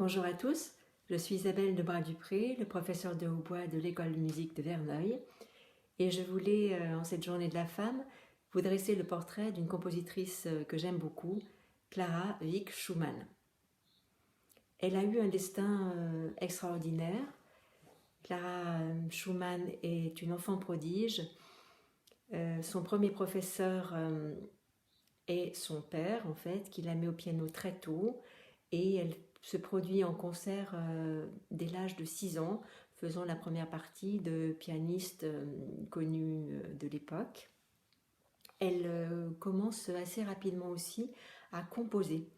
Bonjour à tous, je suis Isabelle Debras-Dupré, le professeur de hautbois de l'école de musique de Verneuil, et je voulais, en cette journée de la femme, vous dresser le portrait d'une compositrice que j'aime beaucoup, Clara Wieck Schumann. Elle a eu un destin extraordinaire. Clara Schumann est une enfant prodige. Son premier professeur est son père, en fait, qui la met au piano très tôt, et elle se produit en concert dès l'âge de 6 ans, faisant la première partie de pianistes connus de l'époque. Elle commence assez rapidement aussi à composer.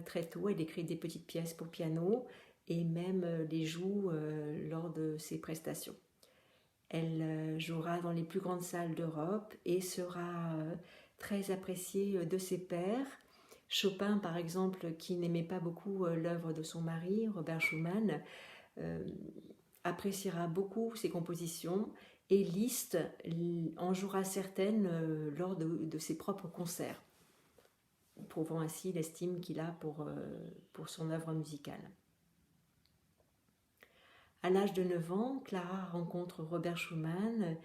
Très tôt, elle écrit des petites pièces pour piano et même les joue lors de ses prestations. Elle jouera dans les plus grandes salles d'Europe et sera très appréciée de ses pairs. Chopin, par exemple, qui n'aimait pas beaucoup l'œuvre de son mari, Robert Schumann, appréciera beaucoup ses compositions et Liszt en jouera certaines lors de ses propres concerts, prouvant ainsi l'estime qu'il a pour son œuvre musicale. À l'âge de 9 ans, Clara rencontre Robert Schumann,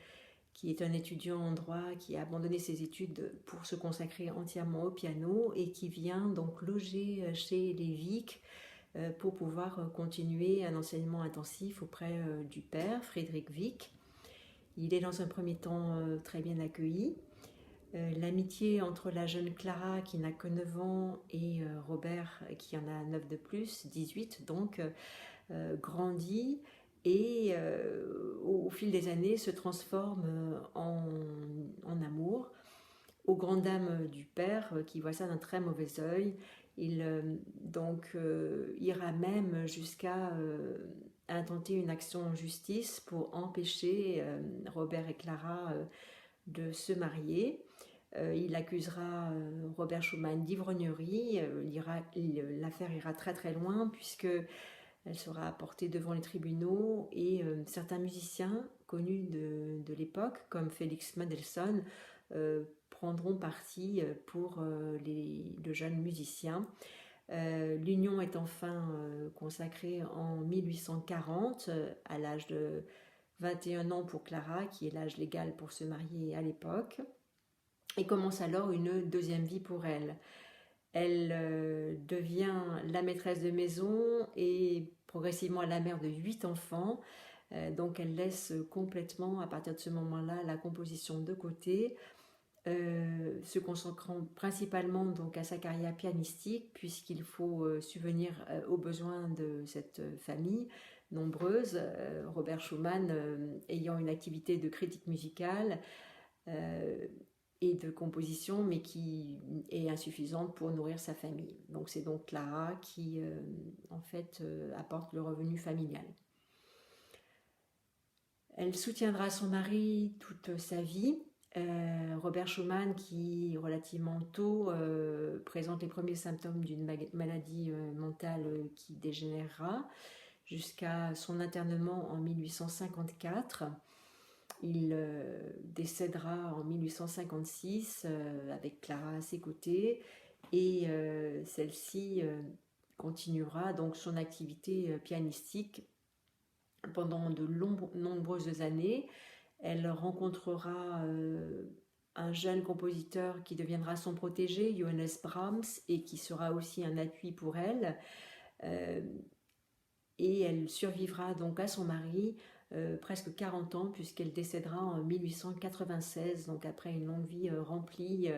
qui est un étudiant en droit qui a abandonné ses études pour se consacrer entièrement au piano et qui vient donc loger chez les Wieck pour pouvoir continuer un enseignement intensif auprès du père, Friedrich Wieck. Il est dans un premier temps très bien accueilli. L'amitié entre la jeune Clara qui n'a que 9 ans et Robert qui en a 9 de plus, 18 donc, grandit et au fil des années se transforme en amour, aux grandes dames du père qui voit ça d'un très mauvais œil. Il ira même jusqu'à intenter une action en justice pour empêcher Robert et Clara de se marier. Il accusera Robert Schumann d'ivrognerie. L'affaire ira très très loin puisque elle sera portée devant les tribunaux et certains musiciens connus de l'époque, comme Félix Mendelssohn, prendront parti pour le jeune musicien. L'union est enfin consacrée en 1840, à l'âge de 21 ans pour Clara, qui est l'âge légal pour se marier à l'époque, et commence alors une deuxième vie pour elle. Elle devient la maîtresse de maison et progressivement la mère de 8 enfants. Donc elle laisse complètement, à partir de ce moment-là, la composition de côté, se consacrant principalement donc à sa carrière pianistique, puisqu'il faut subvenir aux besoins de cette famille nombreuse, Robert Schumann ayant une activité de critique musicale et de composition, mais qui est insuffisante pour nourrir sa famille. Donc c'est donc Clara qui, en fait, apporte le revenu familial. Elle soutiendra son mari toute sa vie. Robert Schumann, qui relativement tôt présente les premiers symptômes d'une maladie mentale qui dégénérera, jusqu'à son internement en 1854. Il décédera en 1856 avec Clara à ses côtés et celle-ci continuera donc son activité pianistique pendant de nombreuses années. Elle rencontrera un jeune compositeur qui deviendra son protégé, Johannes Brahms, et qui sera aussi un appui pour elle. Et elle survivra donc à son mari presque 40 ans, puisqu'elle décédera en 1896, donc après une longue vie remplie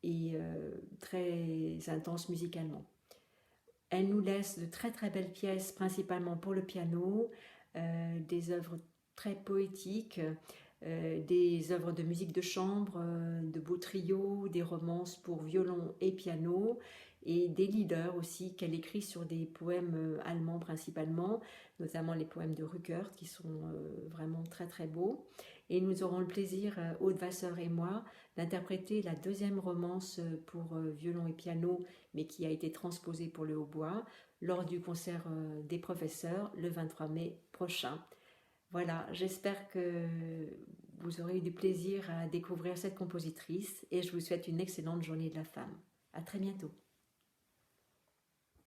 et très intense musicalement. Elle nous laisse de très très belles pièces, principalement pour le piano, des œuvres très poétiques, des œuvres de musique de chambre, de beaux trios, des romances pour violon et piano, et des lieder aussi qu'elle écrit sur des poèmes allemands principalement, notamment les poèmes de Rückert qui sont vraiment très très beaux. Et nous aurons le plaisir, Aude Vasseur et moi, d'interpréter la deuxième romance pour violon et piano, mais qui a été transposée pour le hautbois, lors du concert des professeurs le 23 mai prochain. Voilà, j'espère que vous aurez eu du plaisir à découvrir cette compositrice et je vous souhaite une excellente journée de la femme. À très bientôt.